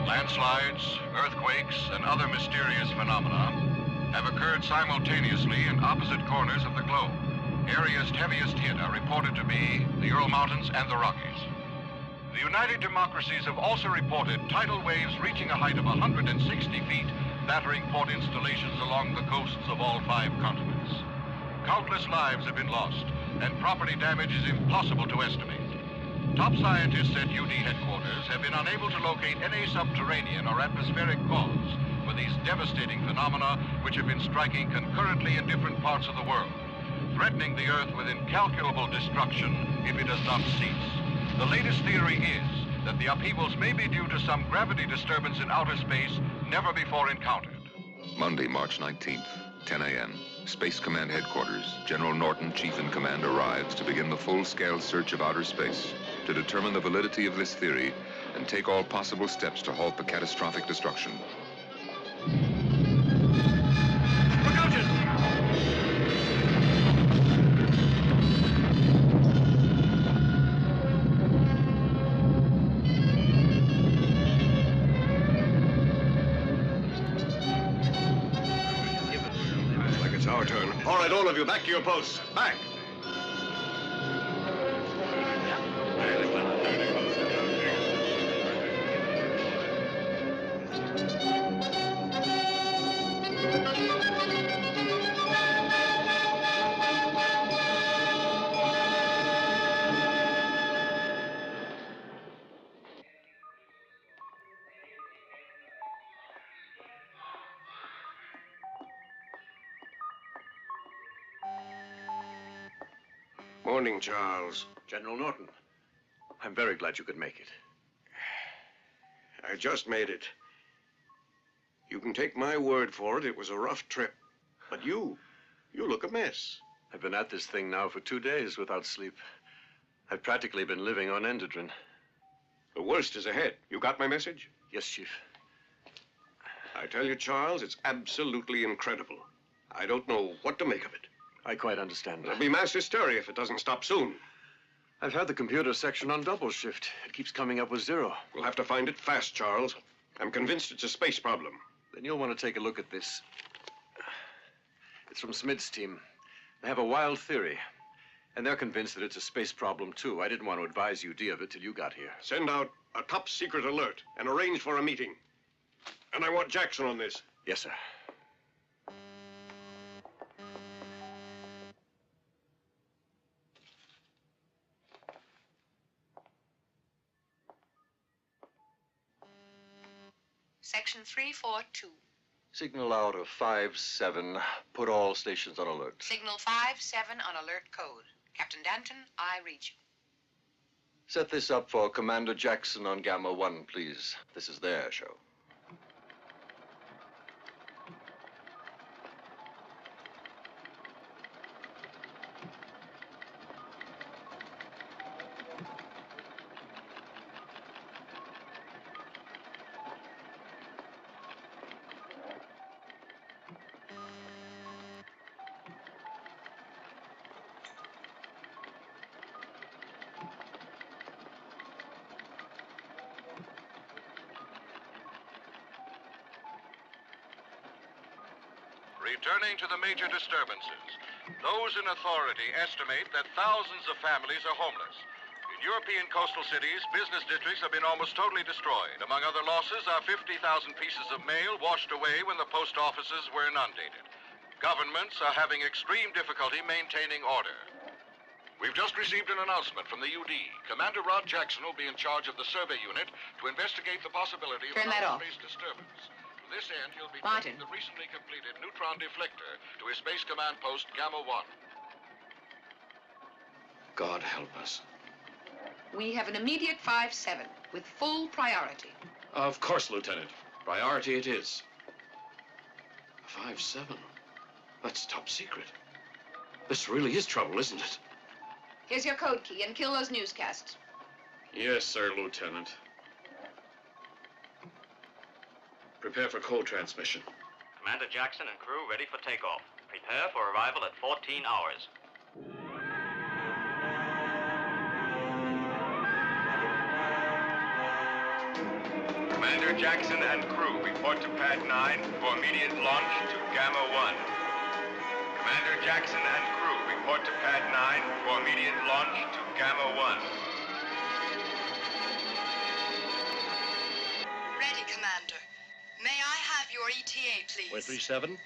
Landslides, earthquakes, and other mysterious phenomena have occurred simultaneously in opposite corners of the globe. Areas heaviest hit are reported to be the Ural Mountains and the Rockies. The United Democracies have also reported tidal waves reaching a height of 160 feet, battering port installations along the coasts of all 5 continents. Countless lives have been lost, and property damage is impossible to estimate. Top scientists at UD headquarters have been unable to locate any subterranean or atmospheric cause for these devastating phenomena which have been striking concurrently in different parts of the world, threatening the Earth with incalculable destruction if it does not cease. The latest theory is that the upheavals may be due to some gravity disturbance in outer space never before encountered. Monday, March 19th, 10 a.m. Space Command Headquarters. General Norton, Chief in Command, arrives to begin the full-scale search of outer space to determine the validity of this theory and take all possible steps to halt the catastrophic destruction. Precaution! Looks like it's our turn. All right, all of you, back to your posts. Back! Morning, Charles. General Norton, I'm very glad you could make it. I just made it. You can take my word for it, it was a rough trip. But you look a mess. I've been at this thing now for 2 days without sleep. I've practically been living on Endodrin. The worst is ahead. You got my message? Yes, Chief. I tell you, Charles, it's absolutely incredible. I don't know what to make of it. I quite understand. There'll be mass hysteria if it doesn't stop soon. I've had the computer section on double shift. It keeps coming up with 0. We'll have to find it fast, Charles. I'm convinced it's a space problem. Then you'll want to take a look at this. It's from Smith's team. They have a wild theory. And they're convinced that it's a space problem, too. I didn't want to advise UD of it till you got here. Send out a top secret alert and arrange for a meeting. And I want Jackson on this. Yes, sir. Section 342. Signal out of 5-7. Put all stations on alert. Signal 5-7 on alert code. Captain Danton, I read you. Set this up for Commander Jackson on Gamma 1, please. This is their show. Returning to the major disturbances, those in authority estimate that thousands of families are homeless. In European coastal cities, business districts have been almost totally destroyed. Among other losses are 50,000 pieces of mail washed away when the post offices were inundated. Governments are having extreme difficulty maintaining order. We've just received an announcement from the UD. Commander Rod Jackson will be in charge of the survey unit to investigate the possibility of Turn that off. space disturbance. To this end, he'll be Martin. taking the recently completed neutron deflector to his Space Command post, Gamma 1. God help us. We have an immediate 5-7 with full priority. Of course, Lieutenant. Priority it is. 5-7? That's top secret. This really is trouble, isn't it? Here's your code key and kill those newscasts. Yes, sir, Lieutenant. Prepare for code transmission. Commander Jackson and crew ready for takeoff. Prepare for arrival at 14 hours. Commander Jackson and crew report to Pad 9 for immediate launch to Gamma 1. Commander Jackson and crew report to Pad 9 for immediate launch to Gamma 1. Ready, Commander. May I have your ETA, please? We're 37.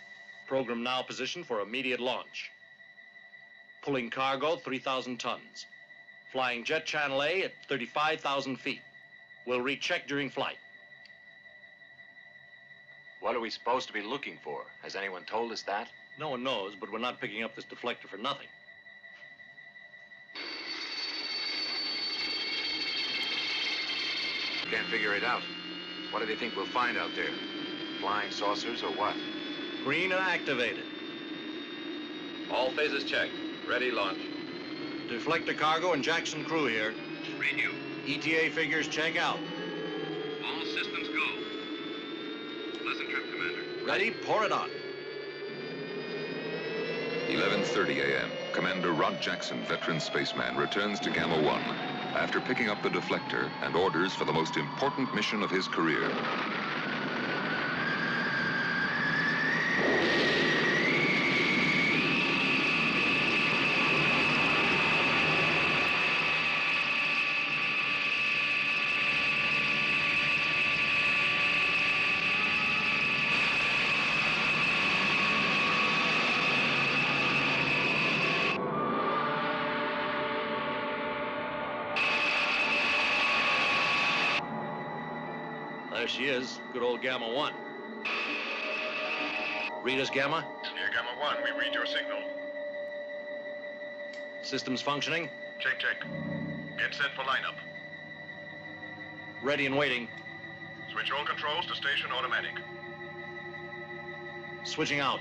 Program now positioned for immediate launch. Pulling cargo 3,000 tons. Flying jet channel A at 35,000 feet. We'll recheck during flight. What are we supposed to be looking for? Has anyone told us that? No one knows, but we're not picking up this deflector for nothing. Can't figure it out. What do they think we'll find out there? Flying saucers or what? Green and activated. All phases checked. Ready, launch. Deflector cargo and Jackson crew here. Radio. ETA figures check out. All systems go. Pleasant trip, Commander. Ready? Pour it on. 11:30 a.m. Commander Rod Jackson, veteran spaceman, returns to Gamma 1 after picking up the deflector and orders for the most important mission of his career. There she is, good old Gamma 1. Read us, Gamma. Here, Gamma 1, we read your signal. Systems functioning. Check. Get set for lineup. Ready and waiting. Switch all controls to station automatic. Switching out.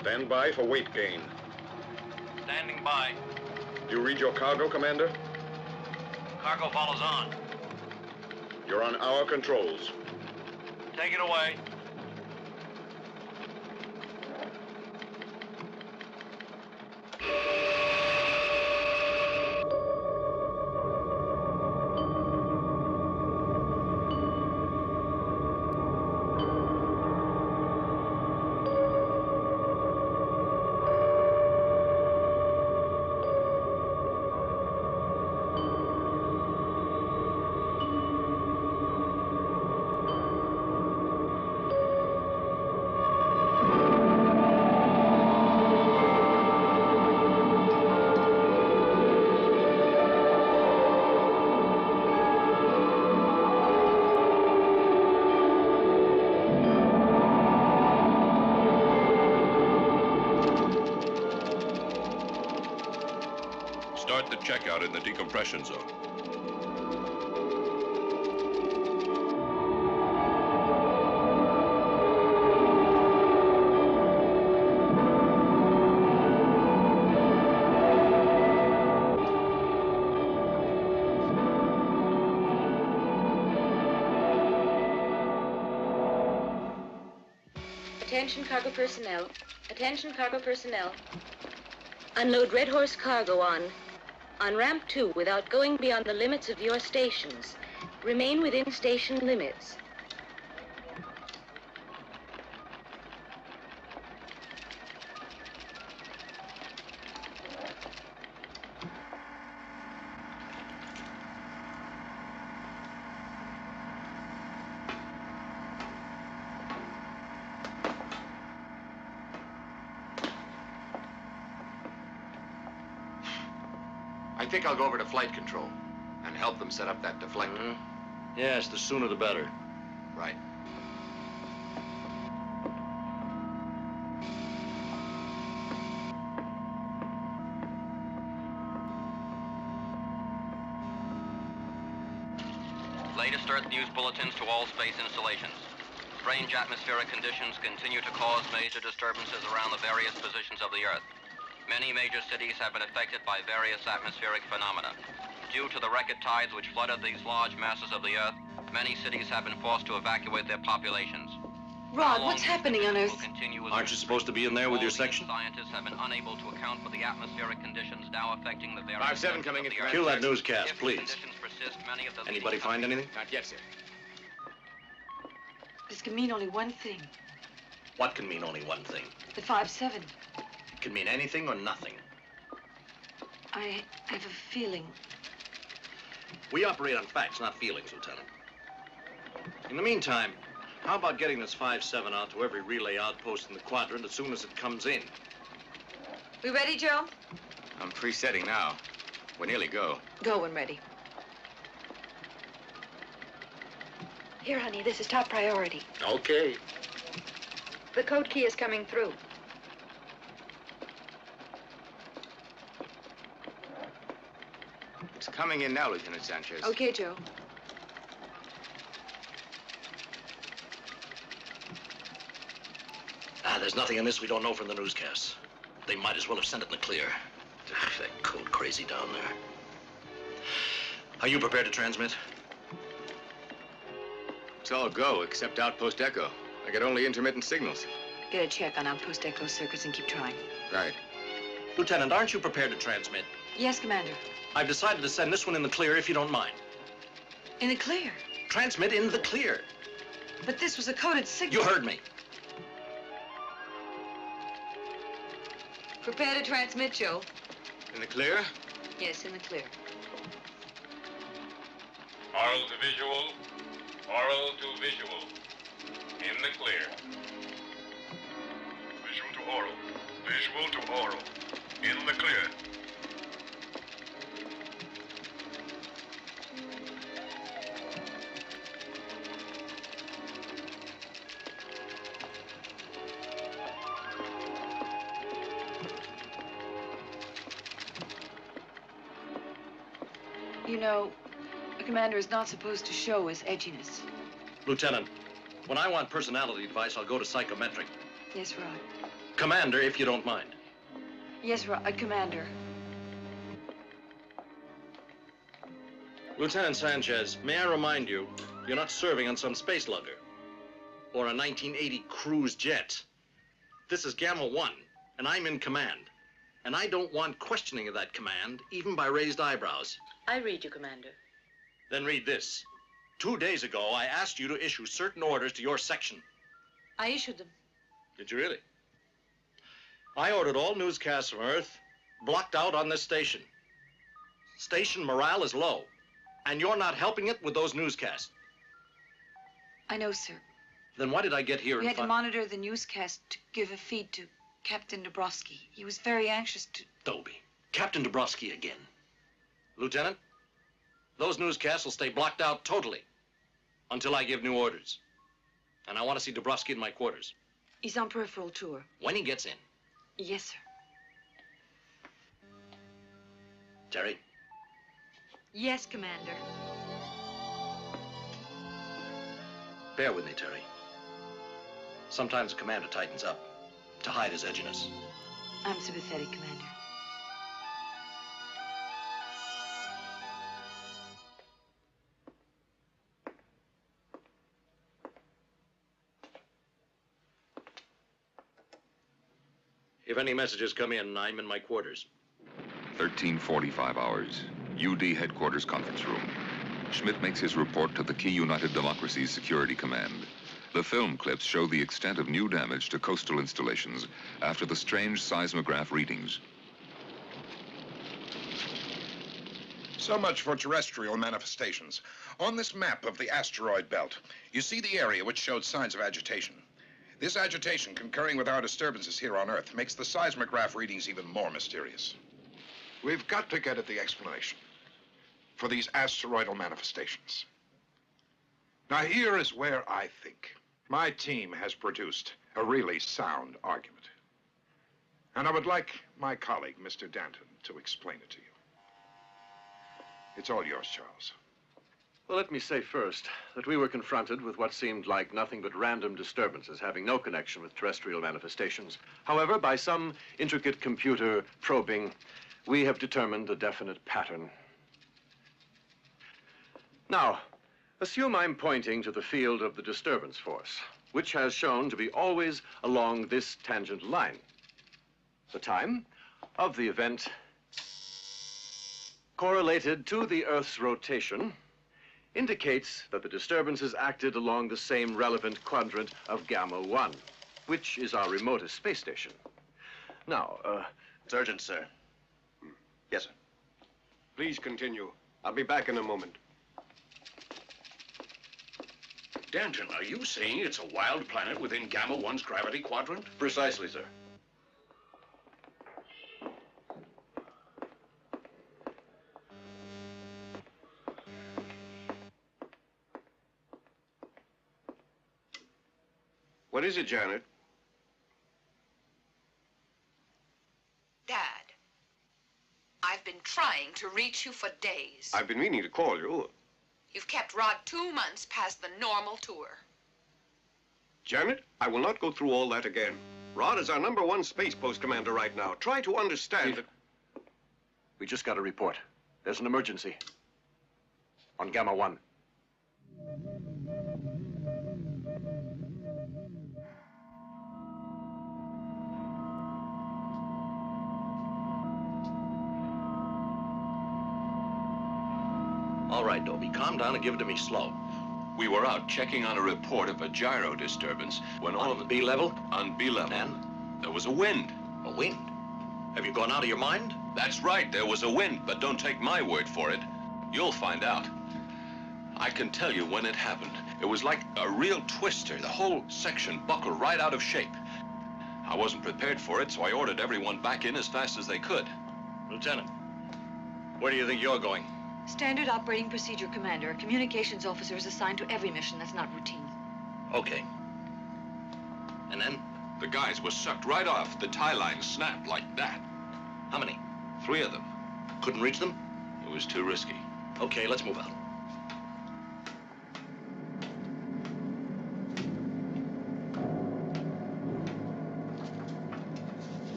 Stand by for weight gain. Standing by. You read your cargo, Commander? Cargo follows on. You're on our controls. Take it away. Start the checkout in the decompression zone. Attention cargo personnel. Attention cargo personnel. Unload Red Horse cargo on ramp 2 without going beyond the limits of your stations. Remain within station limits. I think I'll go over to flight control and help them set up that deflector. Yes, the sooner the better. Right. Latest Earth news bulletins to all space installations. Strange atmospheric conditions continue to cause major disturbances around the various positions of the Earth. Many major cities have been affected by various atmospheric phenomena. Due to the record tides which flooded these large masses of the Earth, many cities have been forced to evacuate their populations. Rod, what's happening on Earth? Aren't you supposed to be in there with your section? Scientists have been unable to account for the atmospheric conditions now affecting the various 5-7 coming in. Cue that newscast, If please. conditions persist, many of the Anybody find anything? Not yet, sir. This can mean only one thing. What can mean only one thing? The 5-7. It can mean anything or nothing. I have a feeling. We operate on facts, not feelings, Lieutenant. In the meantime, how about getting this 5-7 out to every relay outpost in the quadrant as soon as it comes in? We ready, Joe? I'm presetting now. We're nearly go. Go when ready. Here, honey, this is top priority. Okay. The code key is coming through. It's coming in now, Lieutenant Sanchez. Okay, Joe. There's nothing in this we don't know from the newscasts. They might as well have sent it in the clear. That code crazy down there. Are you prepared to transmit? It's all go, except Outpost Echo. I get only intermittent signals. Get a check on Outpost Echo circuits and keep trying. Right. Lieutenant, aren't you prepared to transmit? Yes, Commander. I've decided to send this one in the clear if you don't mind. In the clear. Transmit in the clear. But this was a coded signal. You heard me. Prepare to transmit, Joe. In the clear? Yes, in the clear. Oral to visual. Oral to visual. In the clear. Visual to oral. Visual to oral. In the clear. You know, a commander is not supposed to show his edginess. Lieutenant, when I want personality advice, I'll go to psychometric. Yes, Rod. Commander, if you don't mind. Yes, Rod, Commander. Lieutenant Sanchez, may I remind you, you're not serving on some space lugger or a 1980 cruise jet. This is Gamma 1, and I'm in command. And I don't want questioning of that command, even by raised eyebrows. I read you, Commander. Then read this. 2 days ago, I asked you to issue certain orders to your section. I issued them. Did you really? I ordered all newscasts from Earth blocked out on this station. Station morale is low, and you're not helping it with those newscasts. I know, sir. Then why did I get here We and had to monitor the newscast to give a feed to Captain Dabrowski. He was very anxious to... Dobie. Captain Dabrowski again. Lieutenant, those newscasts will stay blocked out totally until I give new orders. And I want to see Dabrowski in my quarters. He's on peripheral tour. When he gets in. Yes, sir. Terry? Yes, Commander. Bear with me, Terry. Sometimes the commander tightens up to hide his edginess. I'm sympathetic, Commander. If any messages come in, I'm in my quarters. 13:45 hours. UD headquarters conference room. Schmidt makes his report to the key United Democracies Security Command. The film clips show the extent of new damage to coastal installations after the strange seismograph readings. So much for terrestrial manifestations. On this map of the asteroid belt, you see the area which showed signs of agitation. This agitation, concurring with our disturbances here on Earth, makes the seismograph readings even more mysterious. We've got to get at the explanation for these asteroidal manifestations. Now, here is where I think my team has produced a really sound argument. And I would like my colleague, Mr. Danton, to explain it to you. It's all yours, Charles. Well, let me say first that we were confronted with what seemed like nothing but random disturbances having no connection with terrestrial manifestations. However, by some intricate computer probing, we have determined a definite pattern. Now, assume I'm pointing to the field of the disturbance force. which has shown to be always along this tangent line. The time of the event correlated to the Earth's rotation indicates that the disturbances acted along the same relevant quadrant of Gamma 1, which is our remotest space station. Now, Sergeant, sir. Yes, sir. Please continue. I'll be back in a moment. Danton, are you saying it's a wild planet within Gamma 1's gravity quadrant? Precisely, sir. What is it, Janet? Dad, I've been trying to reach you for days. I've been meaning to call you. You've kept Rod 2 months past the normal tour. Janet, I will not go through all that again. Rod is our #1 Space Post commander right now. Try to understand that... We just got a report. There's an emergency on Gamma 1. All right, Dobie, calm down and give it to me slow. We were out checking on a report of a gyro disturbance when all of On it... B level? On B level. And? There was a wind. A wind? Have you gone out of your mind? That's right, there was a wind, but don't take my word for it. You'll find out. I can tell you when it happened. It was like a real twister. The whole section buckled right out of shape. I wasn't prepared for it, so I ordered everyone back in as fast as they could. Lieutenant, where do you think you're going? Standard operating procedure, Commander. A communications officer is assigned to every mission that's not routine. Okay. And then? The guys were sucked right off. The tie line snapped like that. How many? 3 of them. Couldn't reach them? It was too risky. Okay, let's move out.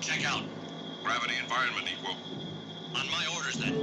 Check out. Gravity environment equal. On my orders, then.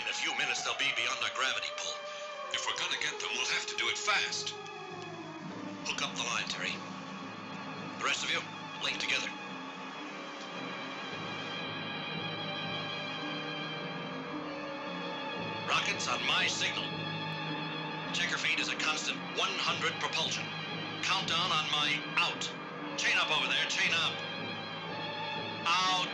In a few minutes, they'll be beyond our gravity pull. If we're gonna get them, we'll have to do it fast. Hook up the line, Terry. The rest of you, link together. Rockets on my signal. Checker feed is a constant 100 propulsion. Countdown on my out. Chain up over there, chain up. Out.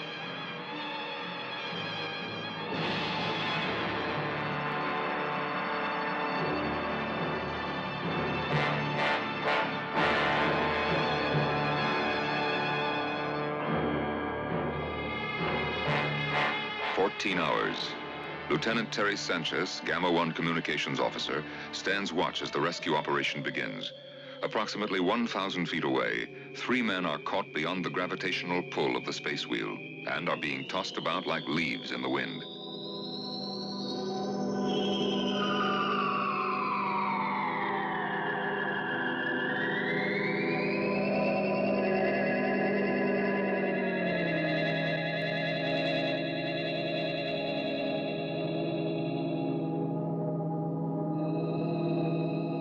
Hours. Lieutenant Terry Sanchez, Gamma 1 communications officer, stands watch as the rescue operation begins. Approximately 1,000 feet away, 3 men are caught beyond the gravitational pull of the space wheel and are being tossed about like leaves in the wind.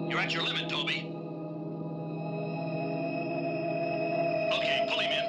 You're at your limit, Toby. Okay, pull him in.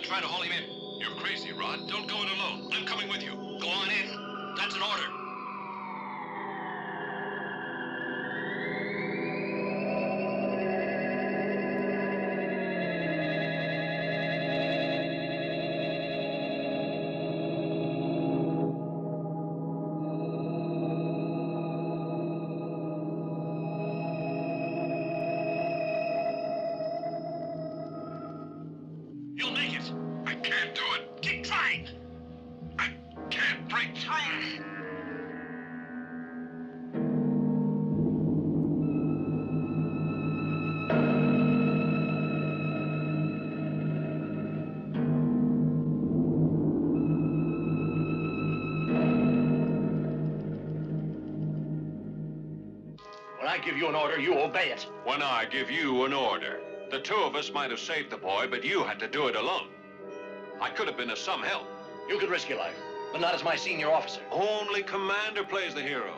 and try to haul him in. You're crazy, Rod. Don't go in alone. I'm coming with you. Go on in. That's an order. You'll make it. I can't do it. Keep trying. I can't break through. When I give you an order, you obey it. When I give you an order. The two of us might have saved the boy, but you had to do it alone. I could have been of some help. You could risk your life, but not as my senior officer. Only Commander plays the hero.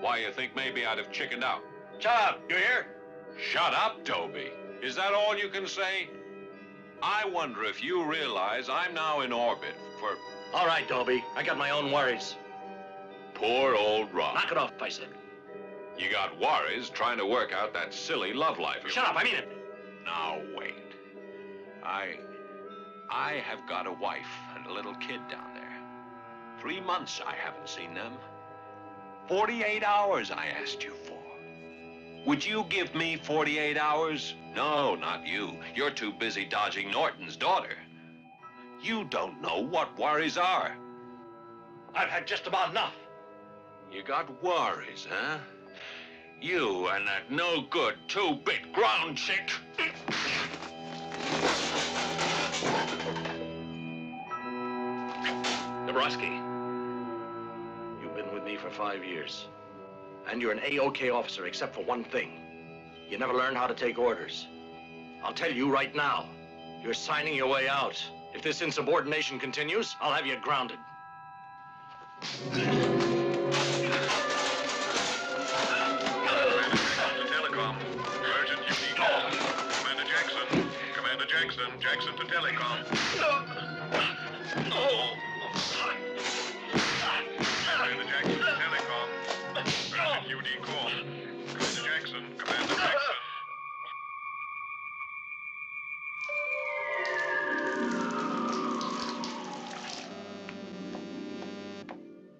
Why, you think maybe I'd have chickened out? Shut up, you hear? Shut up, Toby. Is that all you can say? I wonder if you realize I'm now in orbit for... All right, Dobie. I got my own worries. Poor old Rod. Knock it off, I said. You got worries trying to work out that silly love life. Shut up, I mean it. Now, wait. I have got a wife and a little kid down there. 3 months I haven't seen them. 48 hours I asked you for. Would you give me 48 hours? No, not you. You're too busy dodging Norton's daughter. You don't know what worries are. I've had just about enough. You got worries, huh? You and that no-good, two-bit ground chick. Dabrowski, you've been with me for 5 years. And you're an A-OK officer, except for one thing. You never learned how to take orders. I'll tell you right now, you're signing your way out. If this insubordination continues, I'll have you grounded. Telecom. Urgent UD call. Commander Jackson. Commander Jackson. Jackson to telecom. Commander Jackson to telecom. Urgent UD call. Commander Jackson. Commander Jackson.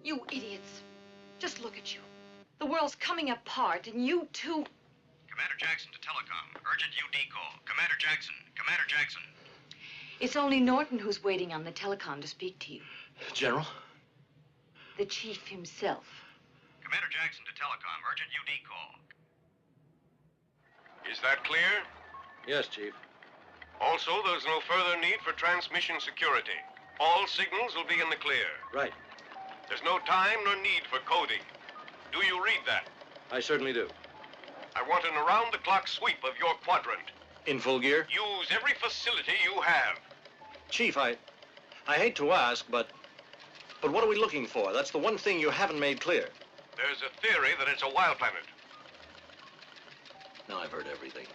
You idiots. Just look at you. The world's coming apart, and you two... Commander Jackson to telecom. Urgent UD call. Commander Jackson. Commander Jackson. It's only Norton who's waiting on the telecom to speak to you. General? The chief himself. Commander Jackson to telecom. Urgent UD call. Is that clear? Yes, Chief. Also, there's no further need for transmission security. All signals will be in the clear. Right. There's no time nor need for coding. Do you read that? I certainly do. I want an around-the-clock sweep of your quadrant. In full gear? Use every facility you have. Chief, I hate to ask, but what are we looking for? That's the one thing you haven't made clear. There's a theory that it's a wild planet. Now I've heard everything.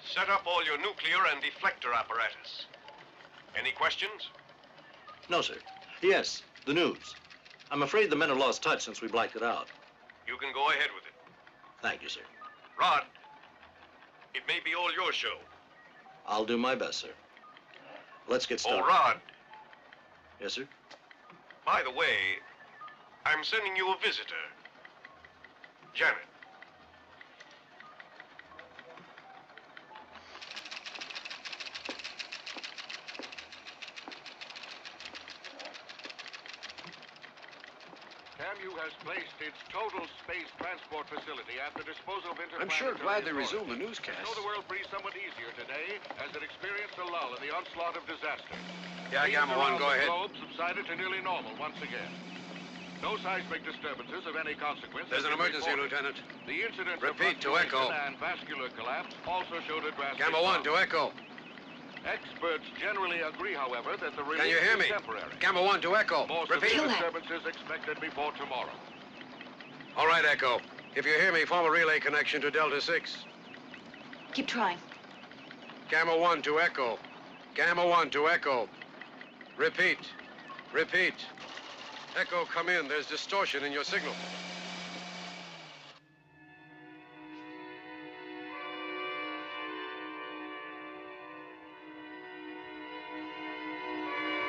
Set up all your nuclear and deflector apparatus. Any questions? No, sir. Yes, the news. I'm afraid the men have lost touch since we blacked it out. You can go ahead with it. Thank you, sir. Rod, it may be all your show. I'll do my best, sir. Let's get started. Oh, Rod, Yes, sir? by the way, I'm sending you a visitor. Janet. CAMU has placed its total space transport facility at the disposal of I'm sure glad they authorities. resumed the newscast. So the world breathes somewhat easier today as it experienced a lull in the onslaught of disaster. Yeah, Scenes Gamma 1, around go the ahead. globe subsided to nearly normal once again. No seismic disturbances of any consequence. There's an have been emergency, reported. Lieutenant. The incidence Repeat, of to echo. fluctuation and vascular collapse also showed a drastic Gamma 1, drop. to echo. Experts generally agree, however, that the Can release you hear me? is temporary. Gamma 1, to echo. More Repeat. severe disturbances expected before tomorrow. All right, Echo. If you hear me, form a relay connection to Delta 6. Keep trying. Gamma 1 to Echo. Gamma 1 to Echo. Repeat. Repeat. Echo, come in. There's distortion in your signal.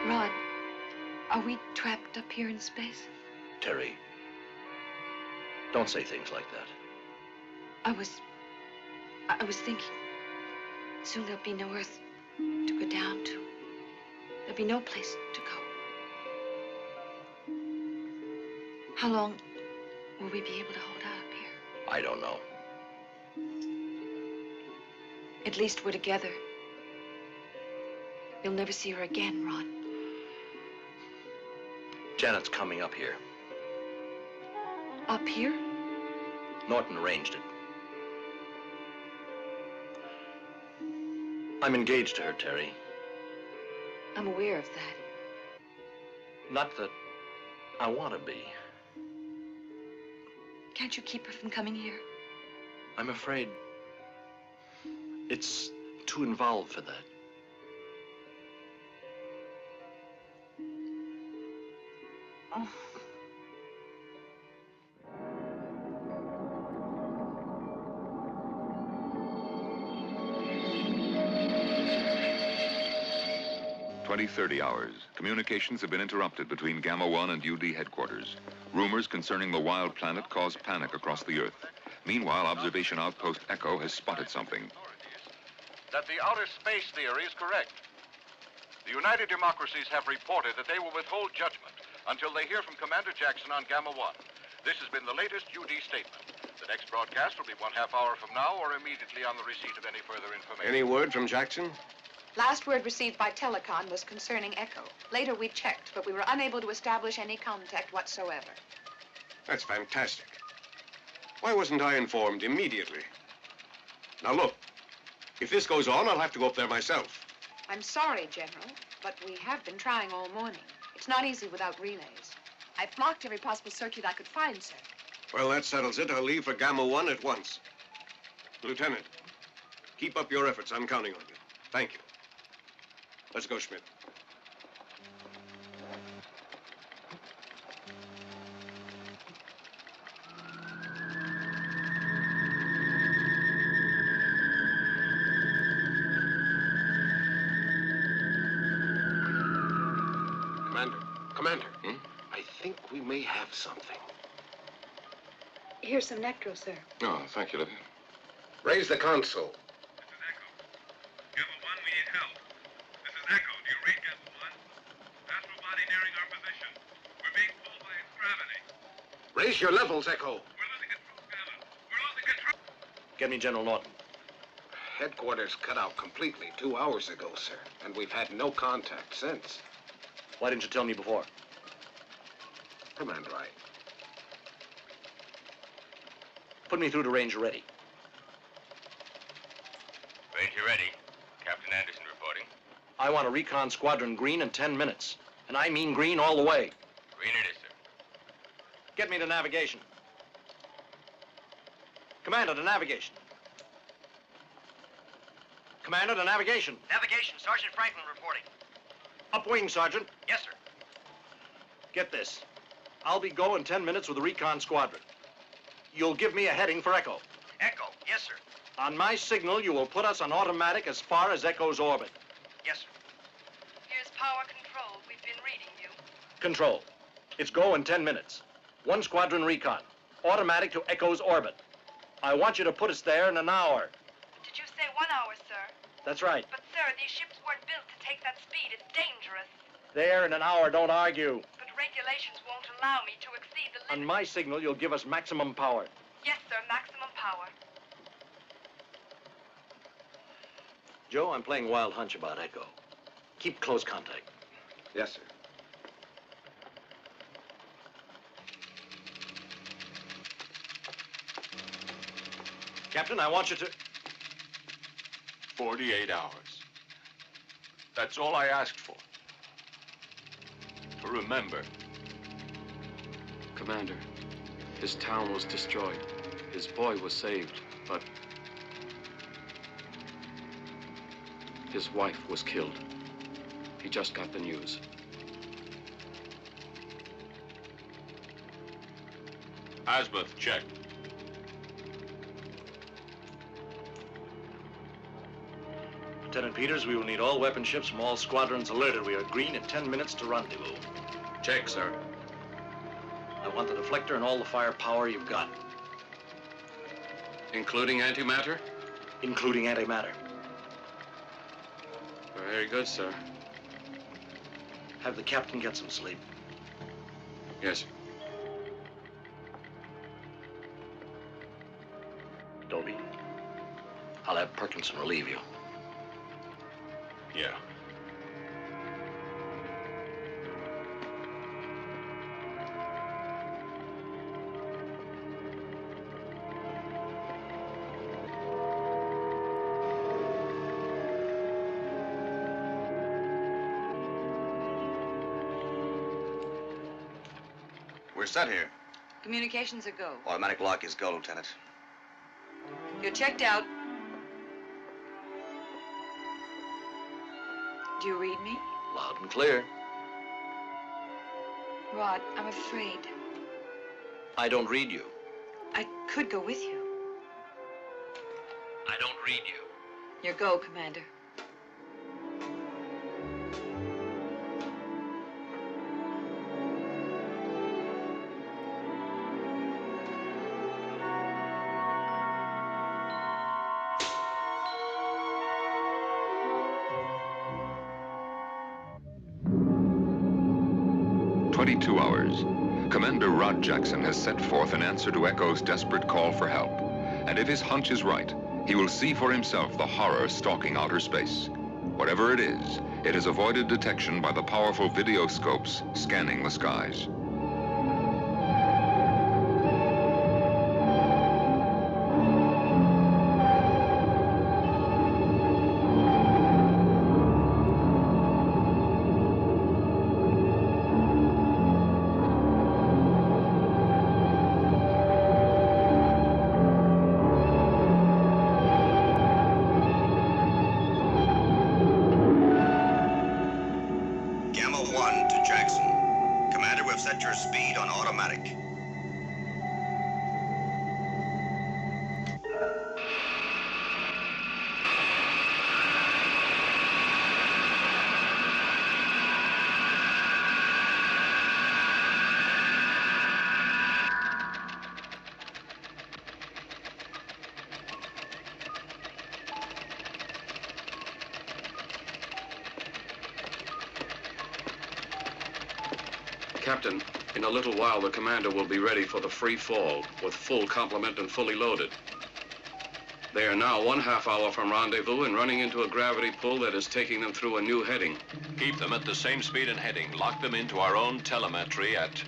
Rod, are we trapped up here in space? Terry, don't say things like that. I was thinking, soon there'll be no Earth to go down to. There'll be no place to go. How long will we be able to hold out up here? I don't know. At least we're together. You'll never see her again, Rod. Janet's coming up here. Up here? Norton arranged it. I'm engaged to her, Terry. I'm aware of that. Not that I want to be. Can't you keep her from coming here? I'm afraid it's too involved for that. Oh. "20:30 hours. Communications have been interrupted between Gamma 1 and UD headquarters. Rumors concerning the wild planet cause panic across the Earth. Meanwhile, observation outpost Echo has spotted something. That the outer space theory is correct. The United Democracies have reported that they will withhold judgment until they hear from Commander Jackson on Gamma 1. This has been the latest UD statement. The next broadcast will be 1/2 hour from now or immediately on the receipt of any further information. Any word from Jackson? Last word received by telecon was concerning Echo. Later we checked, but we were unable to establish any contact whatsoever. That's fantastic. Why wasn't I informed immediately? Now look, if this goes on, I'll have to go up there myself. I'm sorry, General, but we have been trying all morning. It's not easy without relays. I've blocked every possible circuit I could find, sir. Well, that settles it. I'll leave for Gamma 1 at once. Lieutenant, keep up your efforts. I'm counting on you. Thank you. Let's go, Schmidt. Commander, I think we may have something. Here's some nectro, sir. Oh, thank you, Livia. Raise the console. This is Echo. Gamma 1, we need help. This is Echo. Do you read Gamma 1? Astral body nearing our position. We're being pulled by its gravity. Raise your levels, Echo. We're losing control, Gamma. We're losing control. Get me General Norton. Headquarters cut out completely 2 hours ago, sir, and we've had no contact since. Why didn't you tell me before? Commander, Put me through to Ranger ready. Ranger ready. Captain Anderson reporting. I want a recon squadron green in 10 minutes. And I mean green all the way. Green it is, sir. Get me to navigation. Commander, to navigation. Commander, to navigation. Navigation, Sergeant Franklin reporting. Upwing, Sergeant. Yes, sir. Get this. I'll be go in 10 minutes with the recon squadron. You'll give me a heading for Echo. Echo, yes, sir. On my signal, you will put us on automatic as far as Echo's orbit. Yes, sir. Here's power control. We've been reading you. Control. It's go in 10 minutes. 1 squadron recon. Automatic to Echo's orbit. I want you to put us there in an hour. Did you say 1 hour, sir? That's right. But, sir, these ships weren't built to take that speed. It's dangerous. There in an hour, don't argue. But regulations won't allow me to exceed the limit. On my signal, you'll give us maximum power. Yes, sir, maximum power. Joe, I'm playing wild hunch about Echo. Keep close contact. Yes, sir. Captain, I want you to... 48 hours. That's all I asked for. To remember. Commander, his town was destroyed. His boy was saved, but His wife was killed. He just got the news. Azimuth, check. Lieutenant Peters, we will need all weapon ships from all squadrons alerted. We are green at 10 minutes to rendezvous. Check, sir. I want the deflector and all the firepower you've got. Including antimatter? Including antimatter. Very good, sir. Have the captain get some sleep. Yes, sir. Dobie, I'll have Perkinson relieve you. Yeah. We're set here. Communications are go. Automatic lock is go, Lieutenant. You're checked out. Do you read me? Loud and clear. Rod, I'm afraid. I don't read you. I could go with you. I don't read you. Your go, Commander. Hours. Commander Rod Jackson has set forth in answer to Echo's desperate call for help. And if his hunch is right, he will see for himself the horror stalking outer space. Whatever it is, it has avoided detection by the powerful video scopes scanning the skies. Captain, in a little while the commander will be ready for the free fall with full complement and fully loaded. They are now 1/2 hour from rendezvous and running into a gravity pull that is taking them through a new heading. Keep them at the same speed and heading. Lock them into our own telemetry at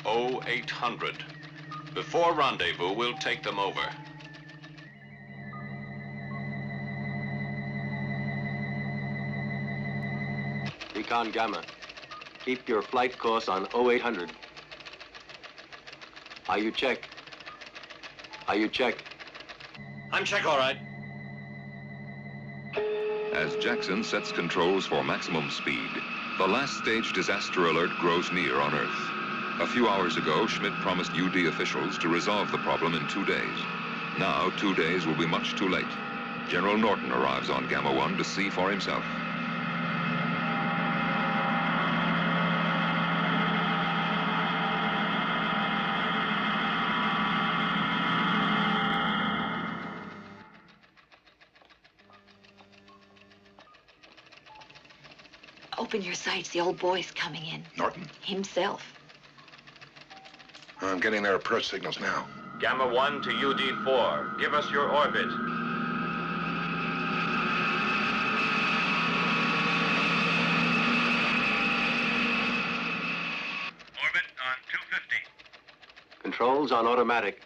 0800. Before rendezvous, we'll take them over. Recon Gamma. Keep your flight course on 0800. Are you check? Are you check? I'm check, all right. As Jackson sets controls for maximum speed, the last stage disaster alert grows near on Earth. A few hours ago, Schmidt promised UD officials to resolve the problem in 2 days. Now, 2 days will be much too late. General Norton arrives on Gamma 1 to see for himself. Open your sights. The old boy's coming in. Norton? Himself. I'm getting their approach signals now. Gamma 1 to UD4. Give us your orbit. Orbit on 250. Controls on automatic.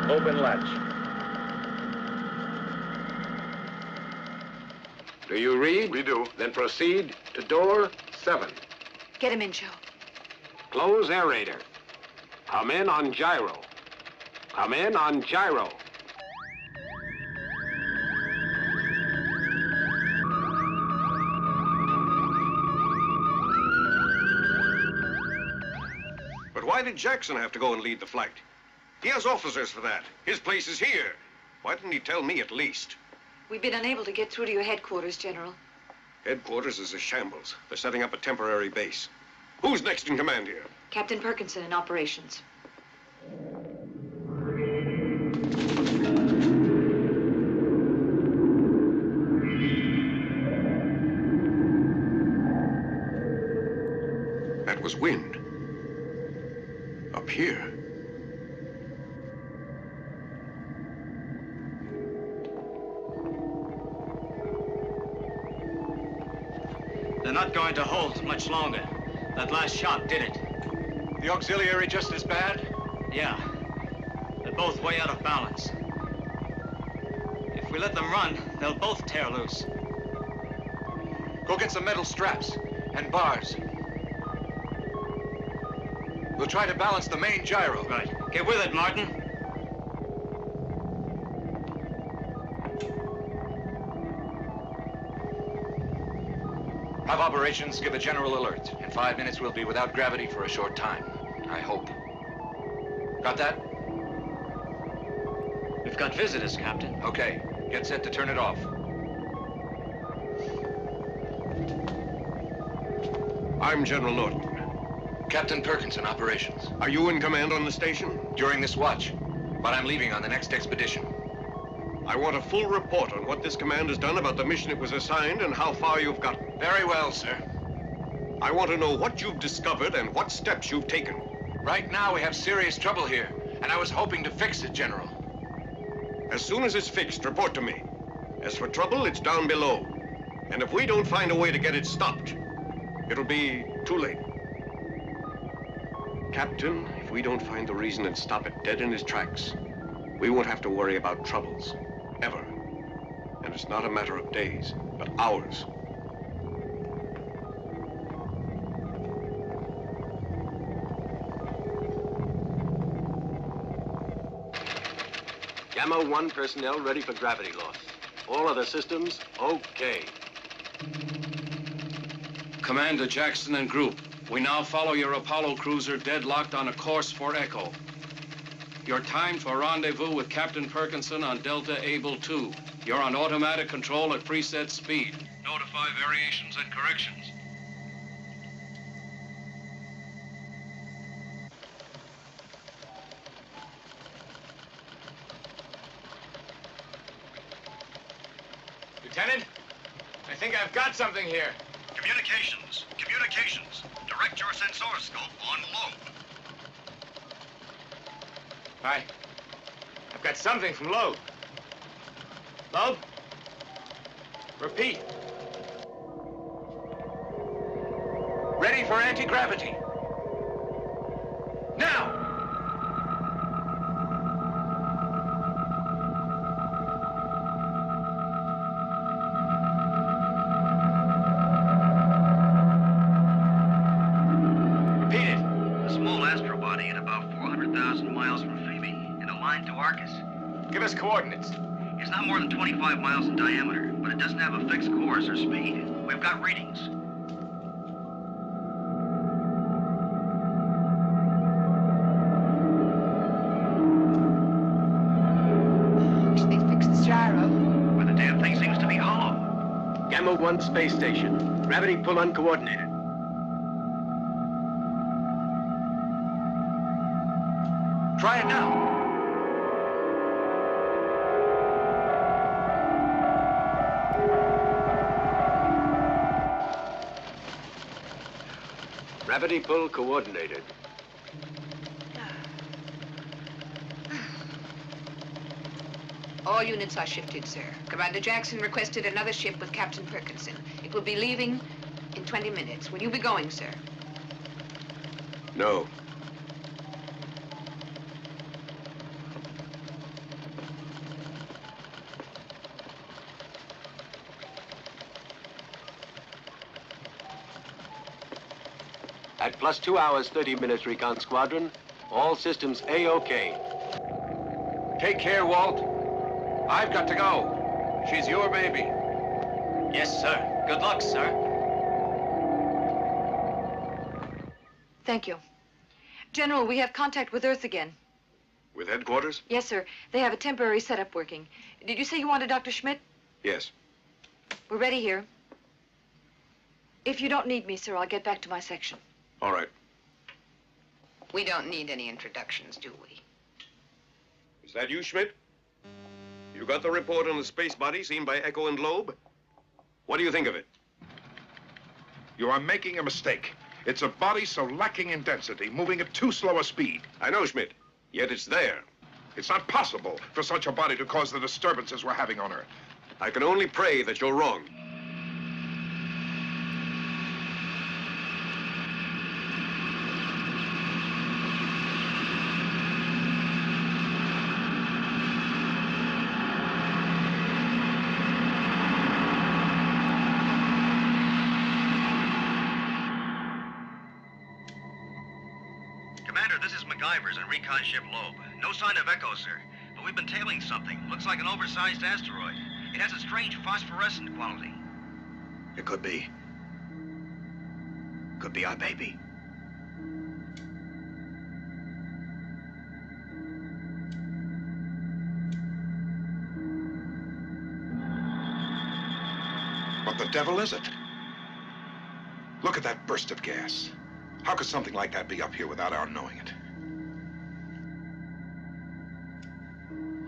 Open latch. Do you read? We do. Then proceed to door 7. Get him in, Joe. Close aerator. Come in on gyro. Come in on gyro. But why did Jackson have to go and lead the flight? He has officers for that. His place is here. Why didn't he tell me at least? We've been unable to get through to your headquarters, General. Headquarters is a shambles. They're setting up a temporary base. Who's next in command here? Captain Perkinson in operations. That was wind. Up here. They're not going to hold much longer. That last shot did it. The auxiliary just as bad? Yeah. They're both way out of balance. If we let them run, they'll both tear loose. Go get some metal straps and bars. We'll try to balance the main gyro. Right. Get with it, Martin. Have operations give a general alert. In 5 minutes, we'll be without gravity for a short time. I hope. Got that? We've got visitors, Captain. Okay. Get set to turn it off. I'm General Norton. Captain Perkinson, operations. Are you in command on the station? During this watch, but I'm leaving on the next expedition. I want a full report on what this command has done about the mission it was assigned and how far you've gotten. Very well, sir. I want to know what you've discovered and what steps you've taken. Right now, we have serious trouble here, and I was hoping to fix it, General. As soon as it's fixed, report to me. As for trouble, it's down below. And if we don't find a way to get it stopped, it'll be too late. Captain, if we don't find the reason and stop it dead in his tracks, we won't have to worry about troubles. Ever. And it's not a matter of days, but hours. Gamma 1 personnel ready for gravity loss. All other systems, okay. Commander Jackson and group, we now follow your Apollo cruiser deadlocked on a course for Echo. Your time for rendezvous with Captain Perkinson on Delta Able 2. You're on automatic control at preset speed. Notify variations and corrections. Lieutenant, I think I've got something here. Communications. Communications. Direct your sensorscope on low. I've got something from Loeb. Loeb? Repeat. Ready for anti-gravity. Now! Repeat it. A small astrobody at about 400,000 miles from Phoebe in a line to Arcus. Give us coordinates. It's not more than 25 miles in diameter, but it doesn't have a fixed course or speed. We've got readings. Should they fix the gyro? But the damn thing seems to be hollow. Gamma 1 space station. Gravity pull uncoordinated. Try it now. Gravity pull coordinated. All units are shifted, sir. Commander Jackson requested another ship with Captain Perkinson. It will be leaving in 20 minutes. Will you be going, sir? No. At plus 2 hours, 30 minutes, Recon Squadron. All systems A-OK. Take care, Walt. I've got to go. She's your baby. Yes, sir. Good luck, sir. Thank you. General, we have contact with Earth again. With headquarters? Yes, sir. They have a temporary setup working. Did you say you wanted Dr. Schmidt? Yes. We're ready here. If you don't need me, sir, I'll get back to my section. All right. We don't need any introductions, do we? Is that you, Schmidt? You got the report on the space body seen by Echo and Loeb? What do you think of it? You are making a mistake. It's a body so lacking in density, moving at too slow a speed. I know, Schmidt. Yet it's there. It's not possible for such a body to cause the disturbances we're having on Earth. I can only pray that you're wrong. Commander, this is MacGyver's and recon ship Loeb. No sign of Echo, sir. But we've been tailing something. Looks like an oversized asteroid. It has a strange phosphorescent quality. It could be. Could be our baby. What the devil is it? Look at that burst of gas. How could something like that be up here without our knowing it?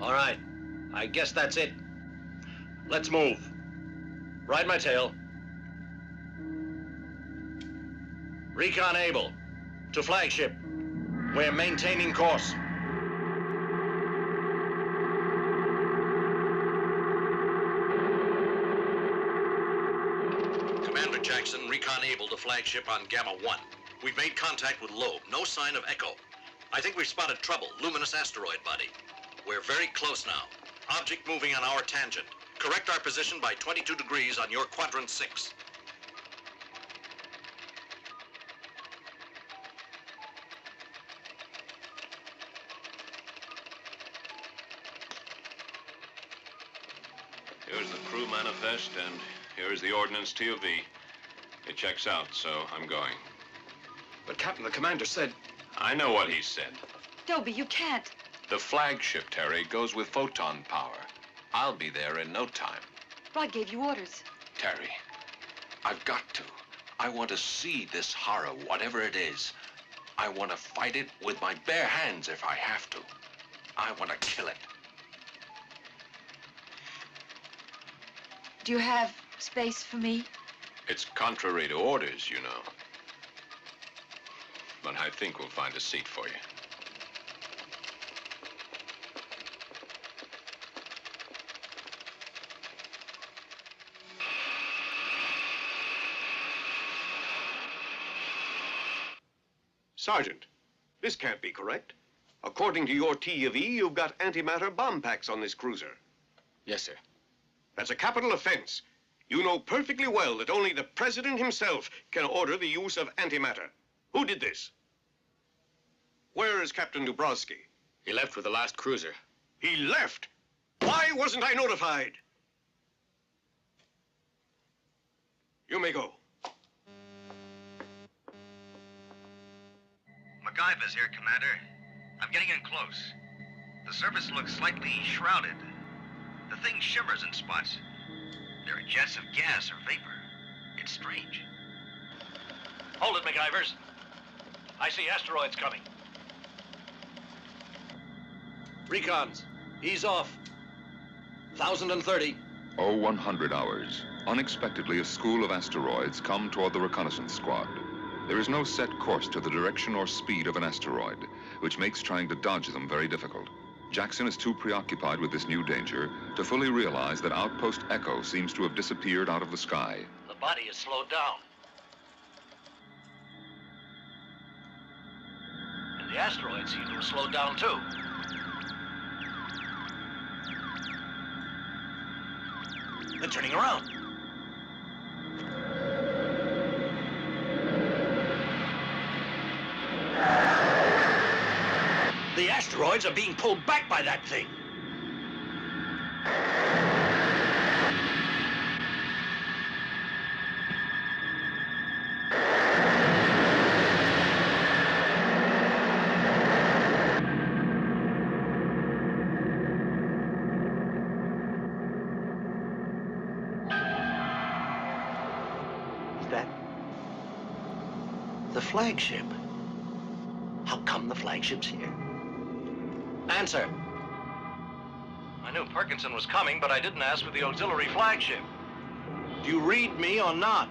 All right. I guess that's it. Let's move. Ride my tail. Recon able. To flagship. We're maintaining course. Commander Jackson, recon able to flagship on Gamma 1. We've made contact with Loeb. No sign of Echo. I think we've spotted trouble. Luminous asteroid body. We're very close now. Object moving on our tangent. Correct our position by 22 degrees on your quadrant 6. Here's the crew manifest, and here's the ordnance TOV. It checks out, so I'm going. But, Captain, the commander said... I know what he said. Dobie, you can't. The flagship, Terry, goes with photon power. I'll be there in no time. Rod gave you orders. Terry, I've got to. I want to see this horror, whatever it is. I want to fight it with my bare hands if I have to. I want to kill it. Do you have space for me? It's contrary to orders, you know. But I think we'll find a seat for you. Sergeant, this can't be correct. According to your T of E, you've got antimatter bomb packs on this cruiser. Yes, sir. That's a capital offense. You know perfectly well that only the President himself can order the use of antimatter. Who did this? Where is Captain Dubrovsky? He left with the last cruiser. He left? Why wasn't I notified? You may go. MacGyver's here, Commander. I'm getting in close. The surface looks slightly shrouded. The thing shimmers in spots. There are jets of gas or vapor. It's strange. Hold it, MacGyvers. I see asteroids coming. Recons, ease off. 1,030. 0100 hours. Unexpectedly, a school of asteroids come toward the reconnaissance squad. There is no set course to the direction or speed of an asteroid, which makes trying to dodge them very difficult. Jackson is too preoccupied with this new danger to fully realize that Outpost Echo seems to have disappeared out of the sky. The body is slowed down. And the asteroids seem to have slowed down too. They're turning around. The asteroids are being pulled back by that thing. Is that the flagship? How come the flagship's here? Answer. I knew Perkinson was coming, but I didn't ask for the auxiliary flagship. Do you read me or not?